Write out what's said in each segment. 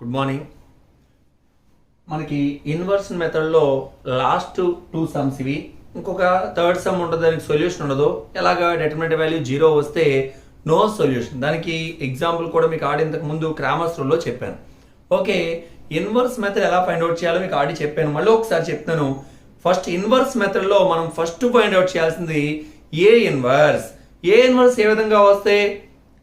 Good morning. మనకి inverse మెథడ్లో last 2 sums ఇవి. ఇంకొక థర్డ్ సమ్ ఉంటుంది, దానికి సొల్యూషన్ ఉండదు. ఎలాగా డిటర్మినెంట్ వాల్యూ 0 వస్తే నో సొల్యూషన్. దానికి ఎగ్జాంపుల్ కూడా మీకు ఆడి ఇంతకు ముందు క్రామర్స్ రూల్లో చెప్పాను. ఓకే, ఇన్వర్స్ మెథడ్ ఎలా ఫైండ్ అవుట్ చేయాలో మీకు ఆడి చెప్పాను. మళ్ళీ ఒకసారి చెప్తాను. ఫస్ట్ ఇన్వర్స్ మెథడ్లో మనం ఫస్ట్ ఫైండ్ అవుట్ చేయాల్సింది ఏ ఇన్వర్స్. ఏ ఇన్వర్స్ ఏ విధంగా వస్తే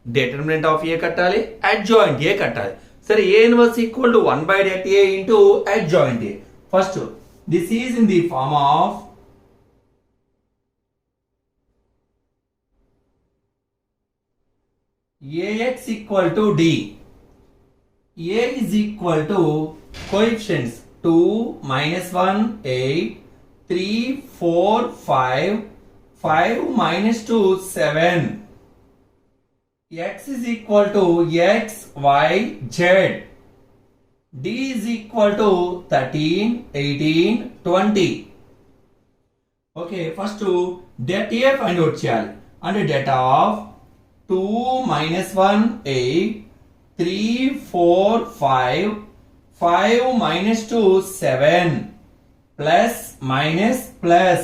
డిటర్మినెంట్ ఆఫ్ ఏ కట్టాలి, అడ్జాయింట్ ఏ కట్టాలి. సరే, A inverse equal to 1/det into adjoint a. First this is in the form of ax equal to d. a is equal to coefficients 2, -1, 8, 3, 4, 5, 5 minus 2, 7. X is equal to x, y, z. D is equal to 13, 18, 20. Okay, first det A find out చేయాలి. అంటే det of 2 minus 1 8, 3 4 5, 5 minus 2 7, plus minus plus,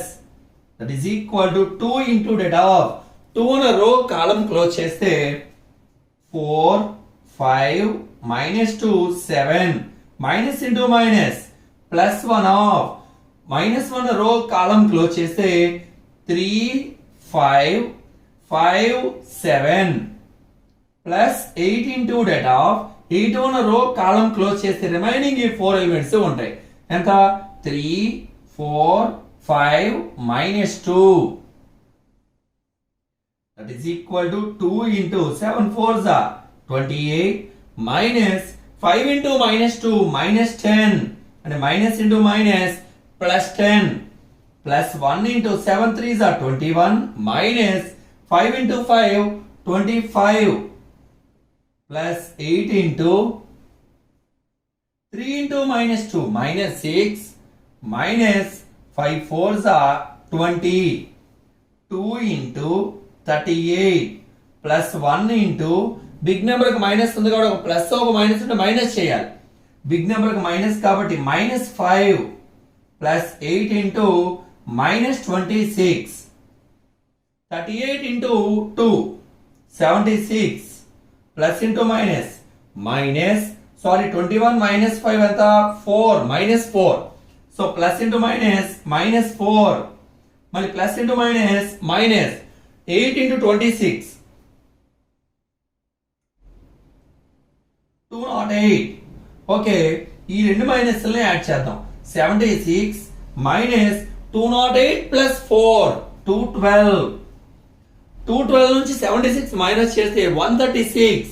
that is equal to 2 into det of 2 న రో కాలం close చేస్తే 4 5 minus 2 7, minus into minus plus 1 of minus 1 రో కాలం close చేస్తే 3 5 5 7 plus 8 into that of 8 న రో కాలం close చేస్తే రిమైనింగ్ ఈ 4 ఎలిమెంట్స్ ఉంటాయి. ఎంత? 3 4 5 minus 2, that is equal to 2 into 7 4s are 28, minus 5 into minus 2 minus 10, and minus into minus plus 10, plus 1 into 7 3s are 21, minus 5 into 5 25, plus 8 into 3 into minus 2 minus 6, minus 5 4s are 20, 2 into 38, plus 1 into big number కి minus ఉంది కాబట్టి ఒక plus ఒక minus ఉంటే minus చేయాలి. Big number కి minus కాబట్టి minus 5 plus 8 into minus 26, 38 into 2 76, plus into minus 21 minus 5 ఎంత? 4 minus 4. So plus into minus 4, మళ్ళీ plus into minus 8 into 26 208. Okay, ఈ రెండు మైనస్ యాడ్ చేద్దాం. 76 minus 208 plus 4 212. 212 నుంచి 76 మైనస్ చేస్తే 136.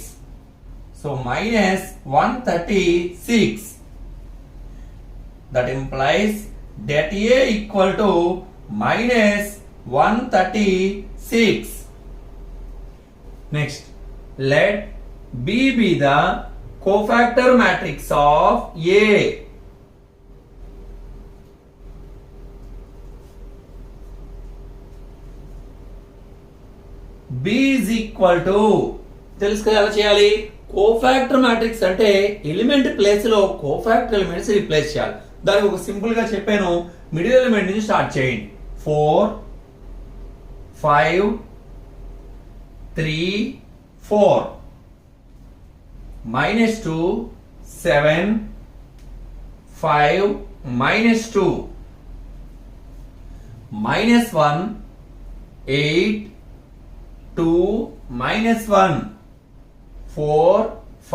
So minus 136. That implies that A equal to minus 136. Next, let B be the cofactor matrix of A. B is equal to, తెలుసు కదా ఎలా చేయాలి? Cofactor matrix అంటే ఎలిమెంట్ ప్లేస్ లో cofactor elements replace చేయాలి. దానికి ఒక సింపుల్ గా చెప్పాను. మిడిల్ ఎలిమెంట్ నుంచి స్టార్ట్ చేయండి. 4 5 3 4, minus 2 7 5 minus 2, minus 1 8 2 minus 1 4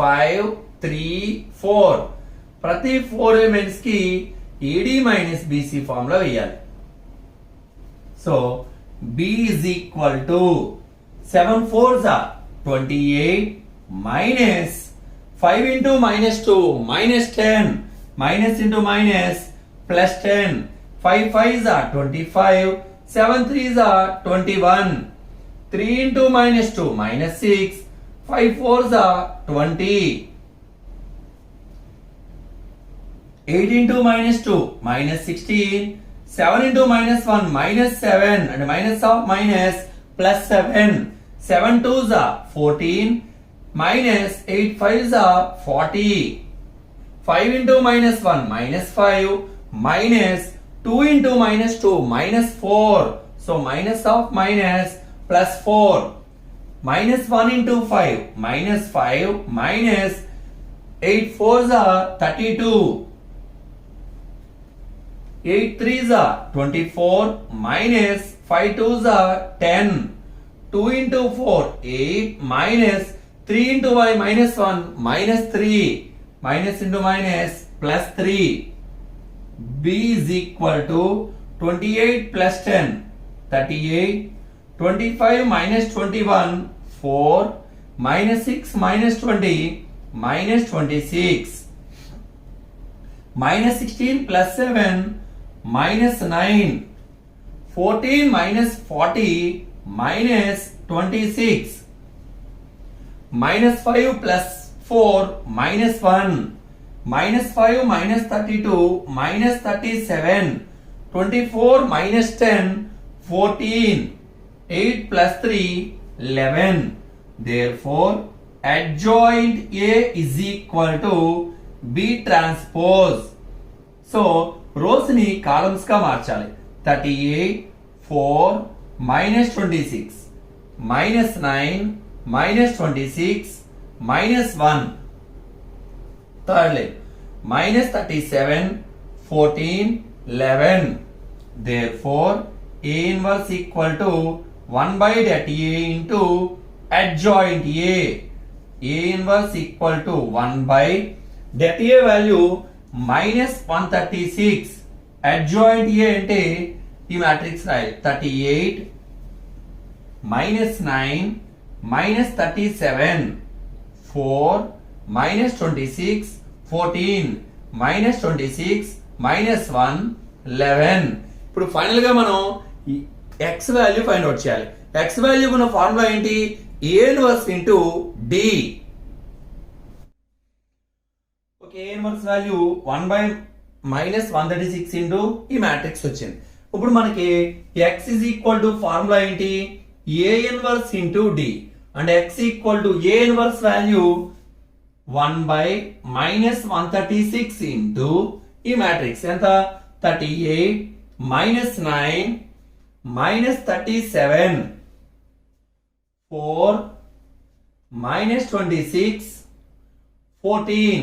5 3 4. ప్రతి 4 ఎలిమెంట్స్ కి AD మైనస్ BC ఫార్మ్ లో వేయాలి. So B is equal to 7 4s are 28, minus 5 into minus 2 minus 10, minus into minus plus 10, 5 5s are 25, 7 3s are 21, 3 into minus 2 minus 6, 5 4s are 20, 8 into minus 2 minus 16, 7 into minus 1 minus 7, and minus of minus plus 7, 7 2s are 14, minus 8 5s are 40, 5 into minus 1 minus 5 minus 2 into minus 2 minus 4. So minus of minus plus 4 minus 1 into 5 minus 5 minus 8 fours are 32. 8 threes are 24 minus 5 twos are 10. 2 into 4 8 minus 3 into y minus 1 minus 3 minus into minus plus 3. B is equal to 28 plus 10 38. 25 minus 21 4 minus 6 minus 20 minus 26. Minus 16 plus 7 minus 9. 14 minus 40 minus 26. Minus 5 plus 4 minus 1. Minus 5 minus 32 minus 37. 24 minus 10 14. 8 plus 3 11. Therefore adjoint A is equal to B transpose. So rows ni columns గా మార్చాలి. 38 4 minus 26 minus 9 minus 26 minus 1. Third line minus 37 14 11. Therefore A inverse equal to 1 by that A into adjoint A. A inverse equal to 1 by that A value minus 136. Adjoint A అంటే ఈ matrix రాయాలి 38 minus 9 minus 37 4 minus 26 14 minus 26 minus 1 11. ఇప్పుడు final గా మనం x value find out చేయాలి. x value ఉన్న formula ఏంటి? A inverse into D. Okay, A inverse value 1 by minus 136 into ఈ మ్యాట్రిక్స్ వచ్చింది. ఇప్పుడు మనకి x is equal to formula ఏంటి? A inverse into D and x equal to A inverse value 1 by minus 136 into ఈ matrix ఎంత? 38 minus 9 minus 37 4 minus 26 14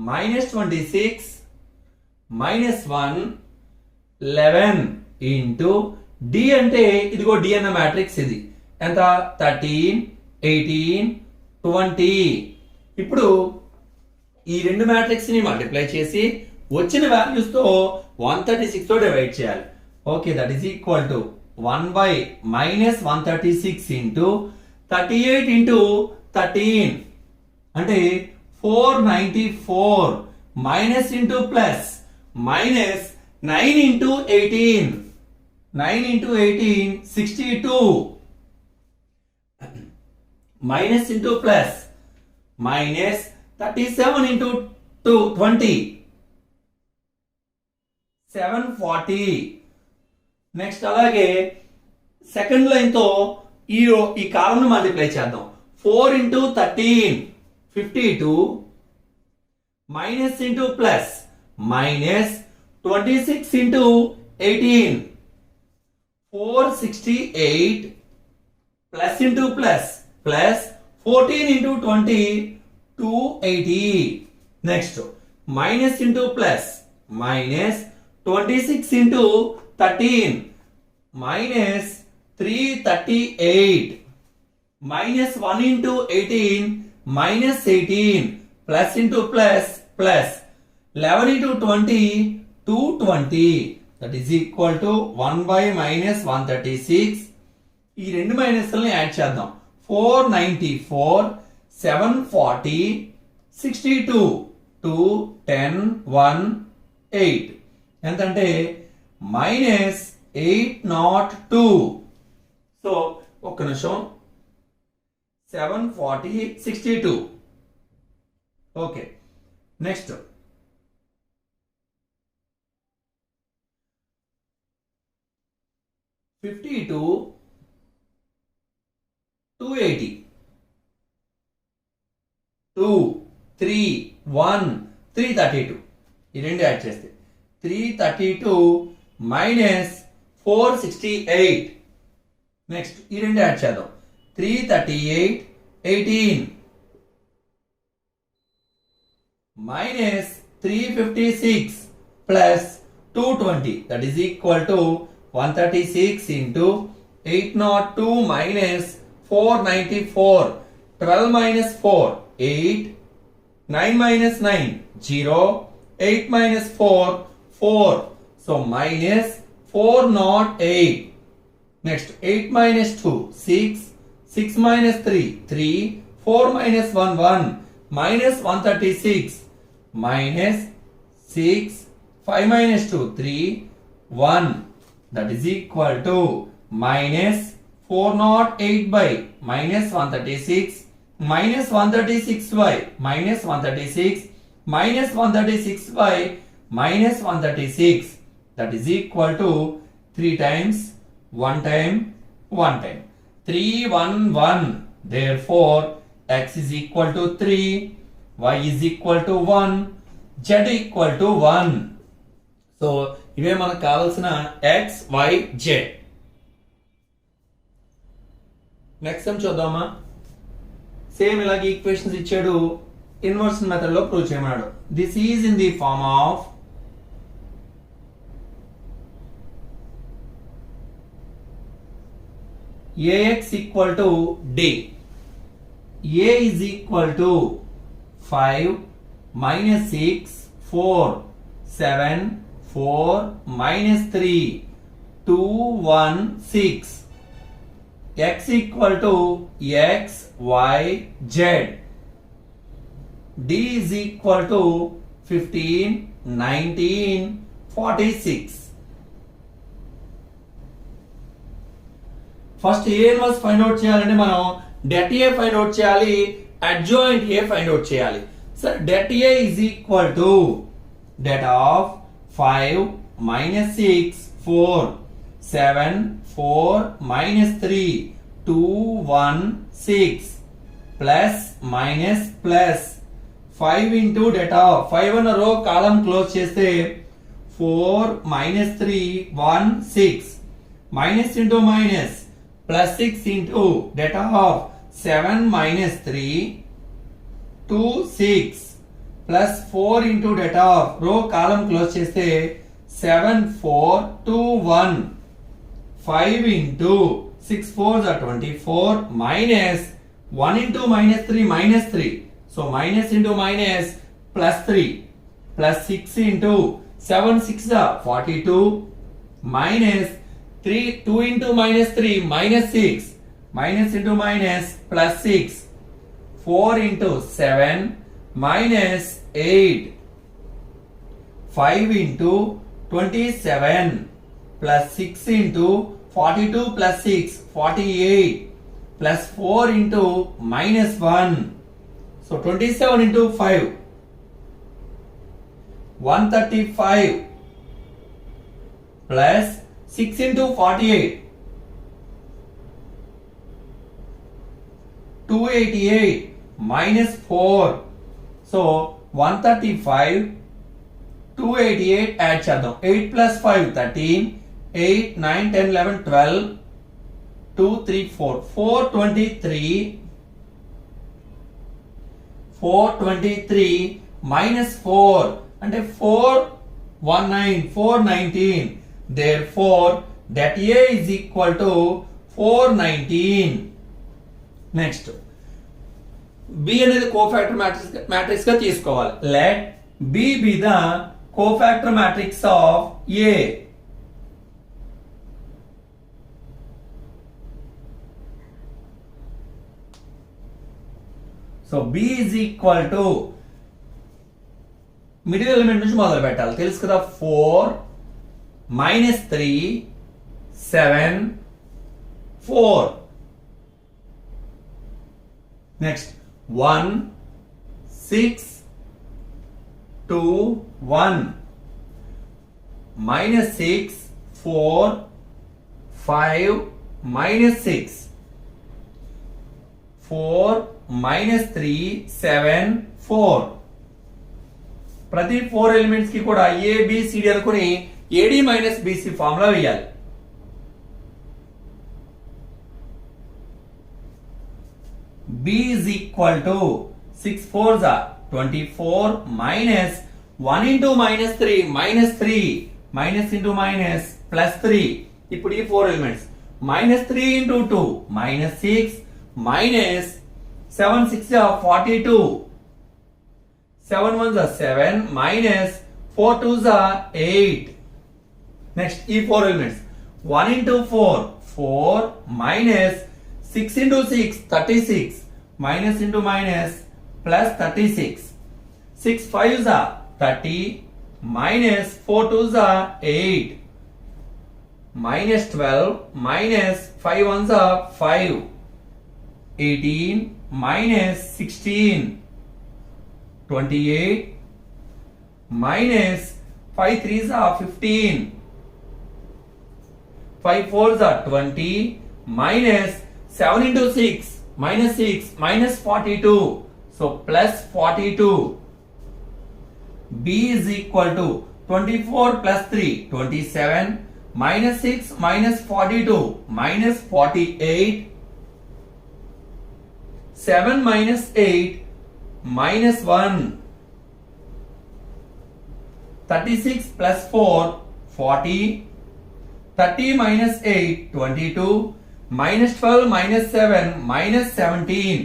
minus 26 minus 1 11 into D అంటే ఇదిగో D అన్న మ్యాట్రిక్స్ ఇది ఎంత? 13 18 20. ఇప్పుడు ఈ రెండు మ్యాట్రిక్స్ ని మల్టిప్లై చేసి వచ్చిన వాల్యూస్ తో 136 తో డివైడ్ చేయాలి. Okay, that is equal to 1 by minus 136 into 38 into 13 అంటే 494 minus into plus minus 9 into 18 9 into 18 62 minus into plus minus 37 into 2 20 740. Next అలాగే సెకండ్ లైన్ తో ఈ కాలం ను మల్టిప్లై చేద్దాం. 4 into 13 52 minus into plus minus 26 into 18 468 plus into plus plus 14 into 20 280. Next minus into plus minus 26 into 13 minus 338 minus 1 into 18 minus 18 plus into plus plus 11 into 20 220. That is equal to 1 by minus 136. ఈ రెండు మైనస్లను add చేద్దాం. 494 740 62 2 10 1 8 ఎంతంటే minus 802. So ఒక్క నిమిషం 740 62. Okay, next 52 280 2 3 1 332 ఈ రెండు add చేస్తే 332 minus 468 next ఈ రెండు యాడ్ చేద్దాం 338 18 minus 356 plus 220 that is equal to 136 into 802 minus 494 12 minus 4 8 9 minus 9 0 8 minus 4 4 so minus 408 next 8 minus 2 6 6 minus 3 3 4 minus 1 1 minus 136 minus 6 5 minus 2 3 1 that is equal to minus 408 by minus 136 minus 136 by minus 136 minus 136 by minus 136 that is equal to 3 times 1 time 1 time 3 1 1 therefore x is equal to 3 y is equal to 1 z equal to 1 so ఇవే మనకు కావాల్సిన x y z next sum చూద్దామా same ఇలాగే equations ఇచ్చాడు inversion method లో prove చేయమన్నాడు this is in the form of ax equal to d a is equal to 5 minus 6 4 7 4 minus 3 2 1 6 x equal to x y z d is equal to 15 19 46 first A inverse find out చేయాలంటే మనం det a find out చేయాలి adjoint a find out చేయాలి sir det a is equal to det of 5 minus 6 4 7 4 minus 3 2 1 6 plus minus plus 5 into det of 5 అన్న రో కాలం close చేస్తే 4 minus 3 1 6 minus into minus plus 6 into det of 7 minus 3 2 6 plus 4 into det of row column close చేస్తే 7 4 2 1 5 into 6 4s are 24 minus 1 into minus 3 minus 3 so minus into minus plus 3 plus 6 into 7 6 are 42 minus 3 2 into minus 3 minus 6 minus into minus plus 6 4 into 7 minus 8 5 into 27 plus 6 into 42 plus 6 48 plus 4 into minus 1 so 27 into 5 135 plus 6 into 48 288 minus 4 so 135 288 add చేద్దాం 8 plus 5 13 8 9 10 11 12 2 3 4 423 423 minus 4 అంటే 419 419 therefore that a is equal to 419 next b అనేది cofactor matrix గా తీసుకోవాలి let b be the cofactor matrix of a so b is equal to middle element నుంచి మొదలు పెట్టాలి తెలుసు కదా 4 minus 3 7 4 next 1 6 2 1 minus 6 4 5 minus 6 4 minus 3 7 4 ప్రతి 4 ఎలిమెంట్స్ కి కూడా ఏబిసిడి అనుకుని ఏడి మైనస్ బిసి ఫార్ములా వేయాలి. B is equal to 6 4s are 24 minus 1 into minus 3 minus into minus plus 3. ఇప్పుడు ఈ 4 elements minus 3 into 2 minus 6 minus 7 6 are 42 7 1s are 7 minus 4 2s are 8. Next ఈ 4 elements 1 into 4 4 minus 6 into 6 36 minus into minus plus 36 6 5s are 30 minus 4 2s are 8 minus 12 minus 5 1s are 5 18 minus 16 28 minus 5 3s are 15 5 4s are 20 minus 7 into 6 minus 6 minus 42 so plus 42. B is equal to 24 plus 3 27 minus 6 minus 42 minus 48 7 minus 8 minus 1 36 plus 4 40 30 minus 8 22 minus 12 minus 7 minus 17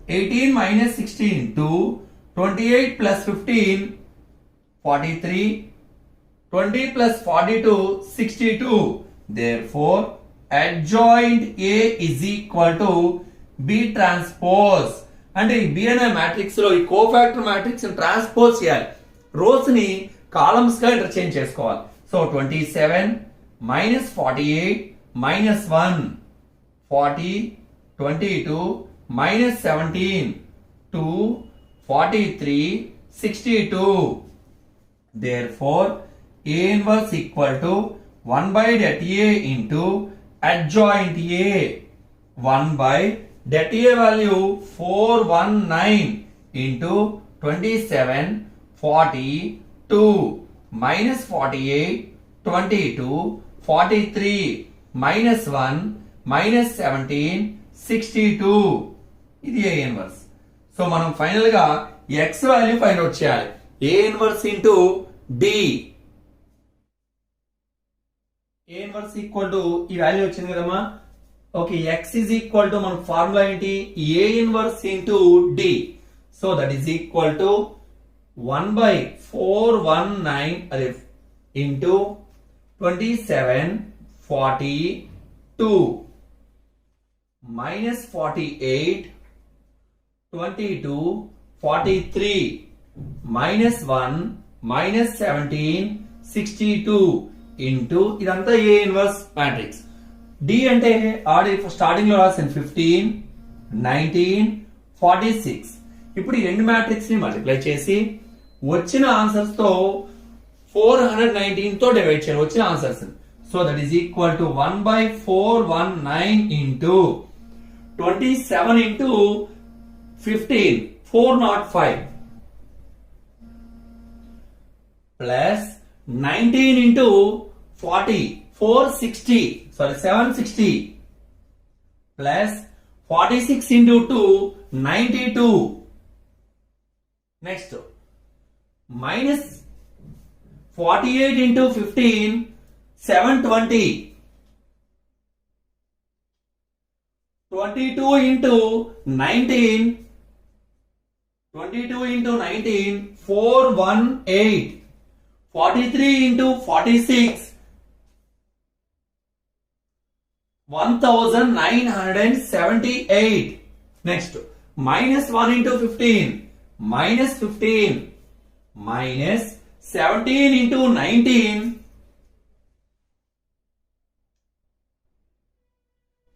18 minus 16 2 28 plus 15 43 20 plus 42 62. Therefore adjoint A is equal to B transpose. అంటే ఈ B అనే matrix లో ఈ cofactor matrix transpose చేయాలి, rose ని columns గా interchange చేసుకోవాలి. So 27 minus 48 minus 1 40 22 minus 17 2 43 62. Therefore A inverse equal to 1 by det A into adjoint A. 1 by det A value 419 into 27 42 minus 48 22 43 minus 1 minus 17 62. ఇది A inverse. So మనం final గా x value find out చేయాలి. A inverse into D. A inverse equal to ఈ value వచ్చింది కదమ్మా. Okay, x is equal to మన formula ఏంటి? A inverse into D. So that is equal to 1 by 419 అదే into 27 42 minus 48 22 43 minus 1 minus 17 62 into ఇదంతా A inverse matrix. D అంటే already starting లో రాసాను 15 19 46. ఇప్పుడు ఈ రెండు మ్యాట్రిక్స్ ని మల్టిప్లై చేసి వచ్చిన ఆన్సర్స్ తో 419 తో డివైడ్ చేయాలి వచ్చిన answers. So that is equal to 1 by 419 into 27 into 15 405 plus 19 into 40 460 sorry 760 plus 46 into 2 92. Next minus 48 into 15 720 22 into 19 418 43 into 46 1978. Next minus 1 into 15 minus 15 minus 17 into 19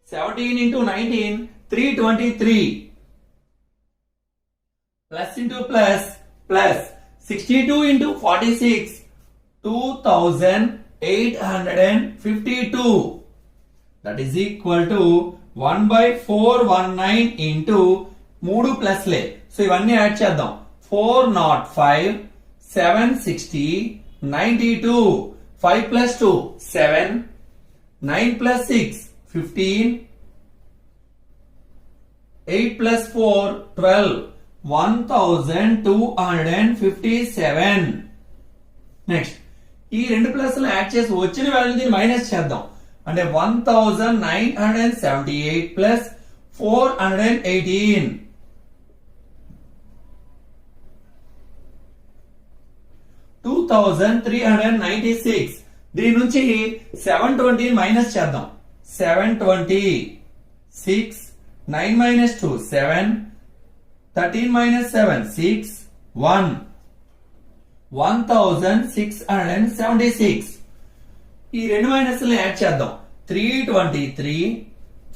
17 into 19 323 plus into plus plus 62 into 46 2852. That is equal to 1 by 419 into 3 plus లే. So ఇవన్నీ add చేద్దాం. 405 760, 92. 5 plus 2, 7. 9 plus 6, 15. 8 plus 4, 12. 1257. Next ఈ రెండు ప్లస్లు add చేసి వచ్చిన వాల్యూని minus చేద్దాం. అంటే 1978 ప్లస్ 418. 2396. దీని నుంచి 720 మైనస్ చేద్దాం. 720. 6. 9 minus 2, 7. 13 minus 7, 6. 1. 1676. ఈ రెండు మైనస్లు యాడ్ చేద్దాం. 323.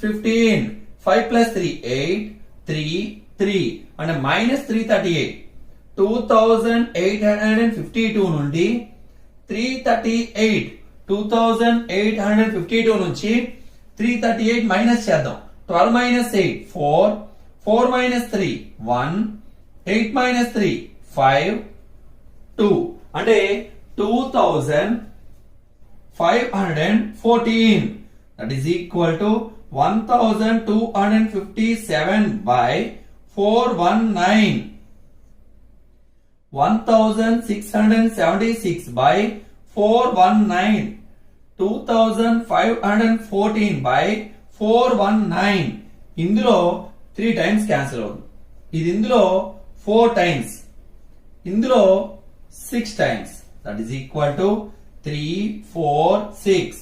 15. 5 plus 3, 8. 3. 3. అంటే మైనస్ 338. 2852 నుండి 338. 2852 నుంచి 338 మైనస్ చేద్దాం. 12 minus 8, 4. 4 minus 3, 1. 8 minus 3, 5. 2. అంటే 2514. That is equal to 1257 by 419. 1676 by 419. 2514 by 419. ఇందులో 3 టైమ్స్ క్యాన్సిల్ అవుతుంది. ఇది ఇందులో 4 టైమ్స్, ఇందులో 6 times. That is equal to 3, 4, 6.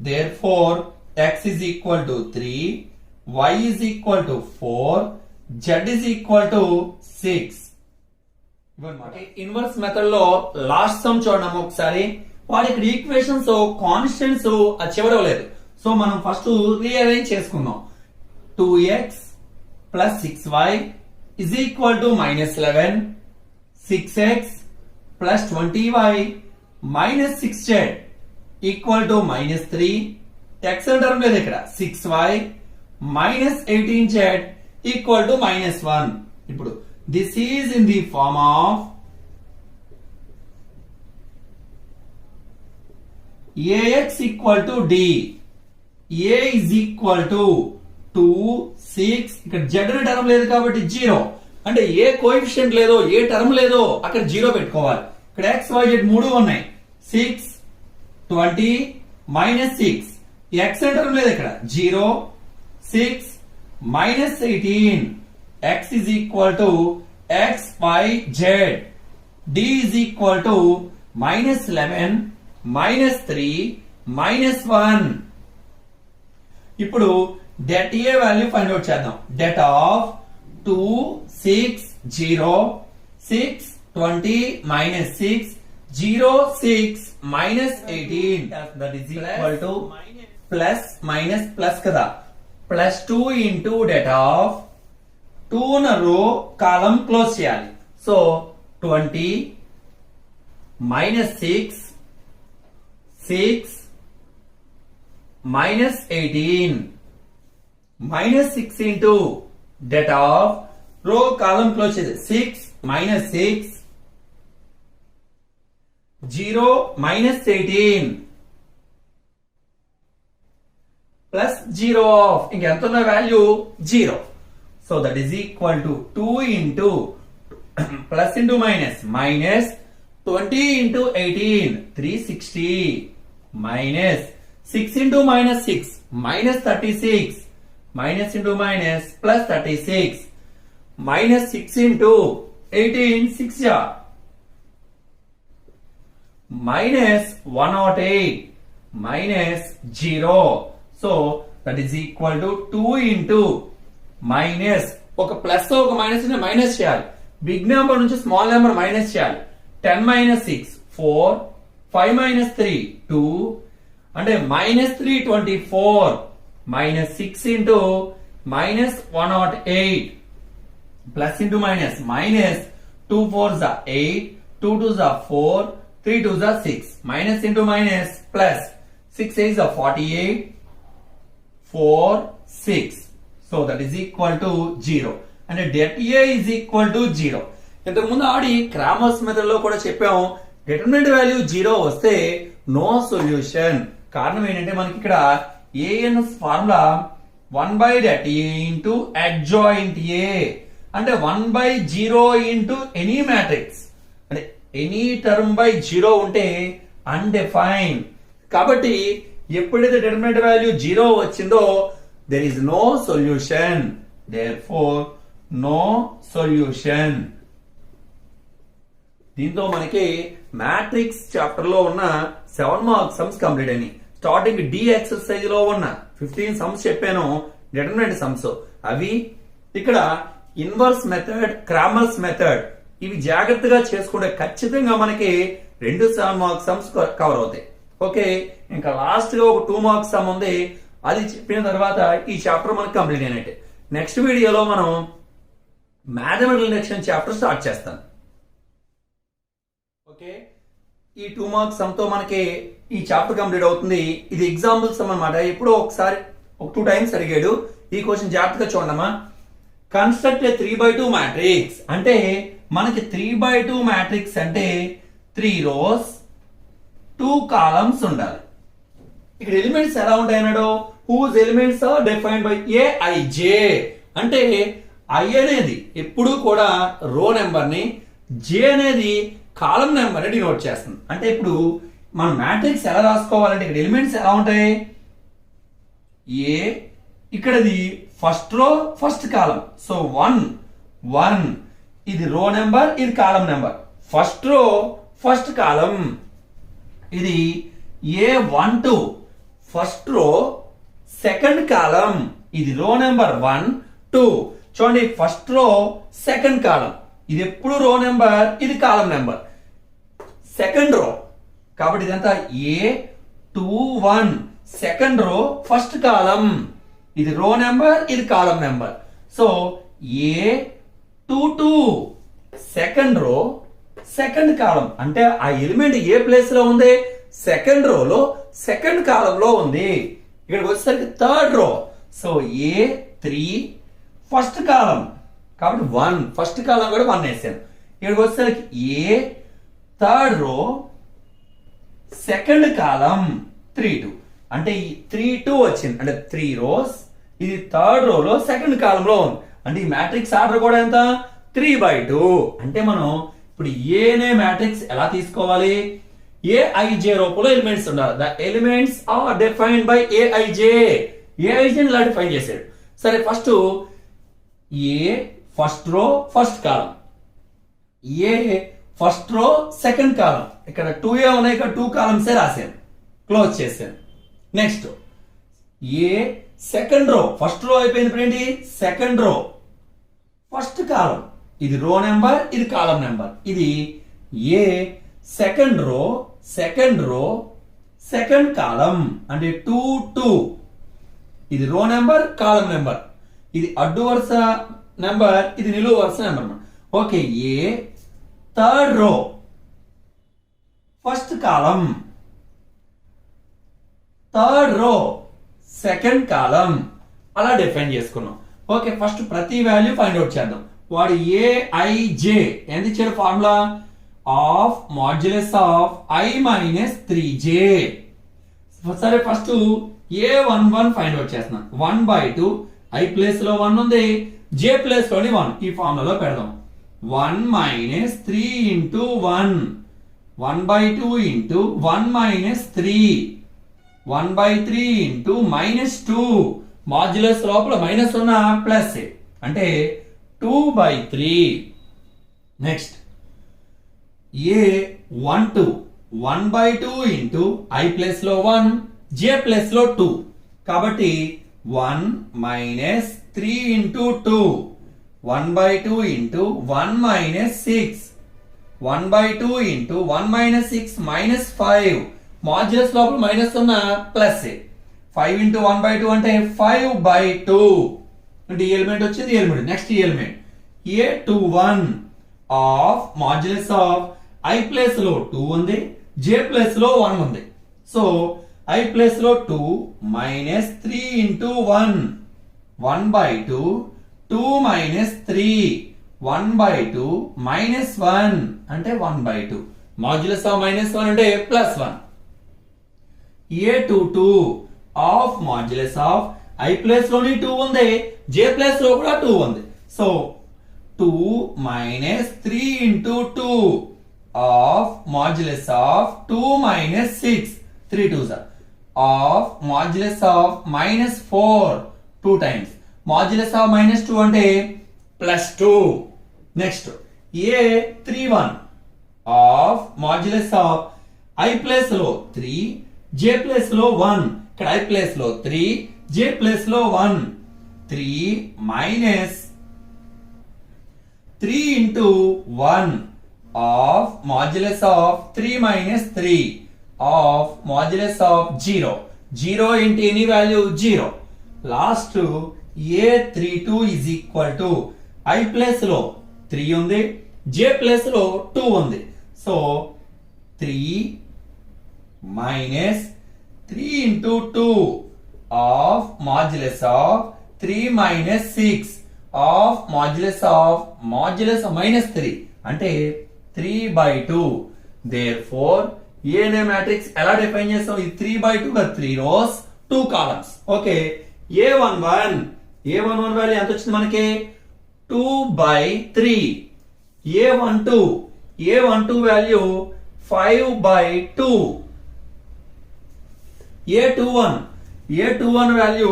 Therefore, x is equal to 3, y is equal to 4, z is equal to 6. Inverse method లో last some చూడడం ఒకసారి. వాడి ఇక్కడ ఈక్వేషన్స్ కాన్స్టెంట్స్ చివరలేదు. సో మనం ఫస్ట్ రీఅరేంజ్ చేసుకుందాం. 2x plus 6y is equal to minus 11. 6x plus 20y minus 6z equal to minus 3. x term లేదు ఇక్కడ. 6y minus 18z equal to minus 1. ఇప్పుడు this is in the form of ax equal to d. a is equal to 2, 6. ఇక్కడ z అనే term లేదు కాబట్టి 0. అంటే ఏ coefficient లేదో, ఏ term లేదో అక్కడ 0 పెట్టుకోవాలి. ఇక్కడ x, y, z మూడు ఉన్నాయి. 6, 20, minus 6. x అనే టర్మ్ లేదు ఇక్కడ. 0, 6, minus 18. x is equal to x, y, z. d is equal to minus 11, minus 3, minus 1. ఇప్పుడు det a value find out చేద్దాం. det of 2, 6, 0, 6, 20, minus 6, 0, 6, minus 18. That is equal to plus minus plus కదా. plus 2 into det of 2 న రో కాలం close చేయాలి. So 20 minus 6, 6 minus 18. minus 6 into det of row column close చేసి 6 minus 6, 0 minus 18 plus 0 of ఇంకెంత ఉన్న value 0. so that is equal to 2 into plus into minus minus 20 into 18 360 minus 6 into minus 6 minus 36 minus into minus plus 36 minus 6 into 18 6 ja minus 108 minus 0. so that is equal to 2 into minus ఒక plus ఒక minus ని minus చేయాలి. Big number నుంచి small number minus చేయాలి. 10 minus 6 4, 5 minus 3 2. అంటే minus 324 minus 6 into minus 108 plus into minus minus 2 4s are 8, 2 2s are 4, 3 2s are 6 minus into minus plus 6 8s are 48 4 6. so that is equal to 0 and det a is equal to 0. ఇంతకు ముందు ఆడి Cramer's method లో కూడా చెప్పాం, determinant value 0 వస్తే no solution. కారణం ఏంటంటే మనకి ఇక్కడ ఏఎన్ formula 1/that into adjoint A, అంటే 1/0 ఇంటూ ఎనీ మ్యాట్రిక్స్, అంటే ఎనీ టర్మ్ బై 0 ఉంటే అన్డిఫైన్డ్. కాబట్టి ఎప్పుడైతే డిటర్మినెంట్ వాల్యూ 0 వచ్చిందో there is no solution, therefore no solution. దీంతో మనకి మ్యాట్రిక్స్ చాప్టర్ లో ఉన్న 7 మార్క్స్ సమ్స్ కంప్లీట్ అయినాయి. స్టార్టింగ్ డి ఎక్సర్సైజ్ లో ఉన్న 15 సమ్స్ చెప్పాను, డిటర్మినెంట్ సమ్స్. అవి ఇక్కడ ఇన్వర్స్ మెథడ్, క్రామర్స్ మెథడ్, ఇవి జాగ్రత్తగా చేసుకుంటే ఖచ్చితంగా మనకి 2 7 మార్క్స్ సమ్స్ కవర్ అవుతాయి. ఓకే, ఇంకా లాస్ట్ గా ఒక 2 మార్క్స్ సమ్ ఉంది, అది చెప్పిన తర్వాత ఈ చాప్టర్ మనకి కంప్లీట్ అయినట్టే. నెక్స్ట్ వీడియోలో మనం మ్యాథమెటికల్ ఇండక్షన్ చాప్టర్ స్టార్ట్ చేస్తాను. ఓకే, ఈ 2 మార్క్స్ సమ్ తో మనకి ఈ చాప్టర్ కంప్లీట్ అవుతుంది. ఇది ఎగ్జాంపుల్ సమ్ అన్నమాట. ఎప్పుడో ఒకసారి 2 టైమ్స్ అడిగాడు. ఈ క్వశ్చన్ జాగ్రత్తగా చూడమ్మా. కన్స్ట్రక్ట్ ఏ 3/2 మ్యాట్రిక్స్ అంటే మనకి 3/2 మ్యాట్రిక్స్ అంటే 3 rows 2 columns ఉండాలి. ఇక్కడ ఎలిమెంట్స్ ఎలా ఉంటాయి అన్నాడు, whose elements are defined by A I J. అంటే ఐ అనేది ఎప్పుడు కూడా రో నెంబర్ ని, జే అనేది కాలం నెంబర్ ని డినోట్ చేస్తుంది. అంటే ఇప్పుడు మన మ్యాట్రిక్స్ ఎలా రాసుకోవాలంటే ఇక్కడ ఎలిమెంట్స్ ఎలా ఉంటాయి, ఏ, ఇక్కడది first row first column, so 1 1, ఇది రో నెంబర్, ఇది column number. First row first column, ఇది A12 ఫస్ట్ రో సెకండ్ కాలం, ఇది రో నెంబర్ 1 2. చూడండి, ఫస్ట్ రో సెకండ్ కాలం, ఇది ఎప్పుడు రో నెంబర్, ఇది కాలం నెంబర్. సెకండ్ రో, కాబట్టి ఇదంతా A21 second row first column, ఇది రో నెంబర్, ఇది column number. So A22 second row second column, అంటే ఆ ఎలిమెంట్ ఏ ప్లేస్ లో ఉంది, సెకండ్ రోలో సెకండ్ కాలంలో ఉంది. ఇక్కడికి వచ్చేసరికి third row, so A3 first కాలం, కాబట్టి 1 ఫస్ట్ కాలం కూడా 1 వేసాను. ఇక్కడికి వచ్చేసరికి ఏ థర్డ్ రో సెకండ్ కాలం 3 2, అంటే ఈ 3 2 వచ్చింది, అంటే 3 rows, ఇది థర్డ్ రోలో సెకండ్ కాలంలో ఉంది. అంటే ఈ మ్యాట్రిక్స్ ఆర్డర్ కూడా ఎంత, 3/2. అంటే మనం ఇప్పుడు ఏ అనే మ్యాట్రిక్స్ ఎలా తీసుకోవాలి, ఏఐజే రూపంలో ఎలిమెంట్స్ ఉండాలి. The elements are defined by A I J. A I J ఇలా డిఫైన్ చేశాడు. సరే, first A first row first column, A first row second column, ఇక్కడ 2A ఉన్నాయి, ఇక్కడ 2 కాలమ్సే రాశాను, క్లోజ్ చేశాను. Next A second row, first row అయిపోయింది, ఇప్పుడు ఏంటి సెకండ్ రో ఫస్ట్ కాలం, ఇది రో నెంబర్, ఇది కాలం నెంబర్. ఇది ఏ సెకండ్ రో సెకండ్ కాలం, అంటే 2 2, ఇది రో నెంబర్, కాలం నెంబర్, ఇది అడ్డు వరుస నెంబర్, ఇది నిలువు వరుస నెంబర్. Okay, A third row first column, third row second column, అలా డిఫైన్ చేసుకున్నాం. ఓకే, ఫస్ట్ ప్రతి వాల్యూ ఫైండ్ అవుట్ చేద్దాం. వాడు ఏఐజే ఎంత ఇచ్చాడు, formula of modulus of I - 3j. సరే, ఫస్ట్ A11 ఫైండ్ అవుట్ చేస్తున్నాం. 1/2, I ప్లేస్ లో 1 ఉంది, J ప్లేస్ లోని 1, ఈ ఫార్ములాలో పెడదాం. 1 - 3 ఇంటూ 1, 1/2 ఇంటూ 1 - 3, 1/3 ఇంటూ -2, మాడ్యులస్ లోపల మైనస్ ఉన్న ప్లస్, అంటే 2/3. Next A12 1/2 into I place లో 1, J ప్లేస్ లో 2, కాబట్టి 1 - 3 ఇంటూ 2, 1/2 ఇంటూ 1 - 6, 1/2 ఇంటూ 1 - 6 -5, మాడ్యులస్ లోపల మైనస్ ఉన్న ప్లస్, 5 ఇంటూ 1/2 అంటే 5/2, అంటే ఈ ఎలిమెంట్ వచ్చింది, ఈ ఎలిమెంట్. నెక్స్ట్ ఈ element A21 of modulus of I place లో 2 ఉంది, J ప్లేస్ లో 1 ఉంది. సో I ప్లేస్ లో 2 - 3 ఇంటూ 1, 1/2, 2 - 3, 1/2 minus 1 అంటే 1/2. Modulus of minus 1 అంటే plus 1. A22 of modulus of I place లోని 2 ఉంది, J place లో కూడా 2 ఉంది. So 2 minus 3 into 2 of modulus of 2 minus 6, 3 2s are, of modulus of minus 4, 2 times. Modulus of minus 2 అంటే plus 2. Next, A31 of modulus of I place లో 3, J place లో 1. ఇక్కడ I place లో 3, J place లో 1. 3 minus 3 into 1 of modulus of 3 minus 3 of modulus of 0. 0 into any value 0. Last A32 is equal to I place లో 3 ఉంది, J place లో 2 ఉంది. So 3 minus 3 into 2 of modulus of 3 minus 6 of modulus of minus 3 అంటే 3/2. Therefore A అనే matrix ఎలా define చేస్తాం? ఇది 3/2 గా 3 rows 2 columns. Okay, A11 value ఎంత వచ్చింది మనకి? 2/3. A12 value 5/2. A21 value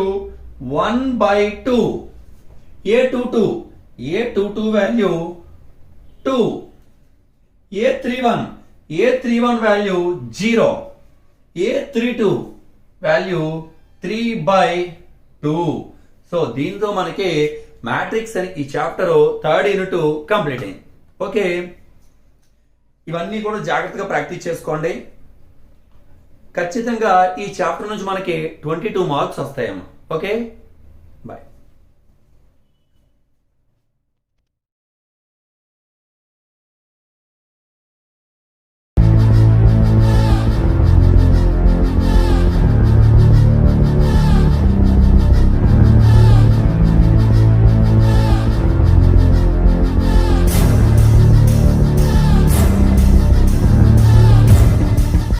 1/2. A22 value 2. A31 value 0. A32 value 3/2. So దీంతో మనకి మ్యాట్రిక్స్ అని ఈ చాప్టర్ 3rd యూనిట్ కంప్లీట్ అయింది. ఓకే, ఇవన్నీ కూడా జాగ్రత్తగా ప్రాక్టీస్ చేసుకోండి. ఖచ్చితంగా ఈ చాప్టర్ నుంచి మనకి 22 మార్క్స్ వస్తాయమ్మా. ఓకే.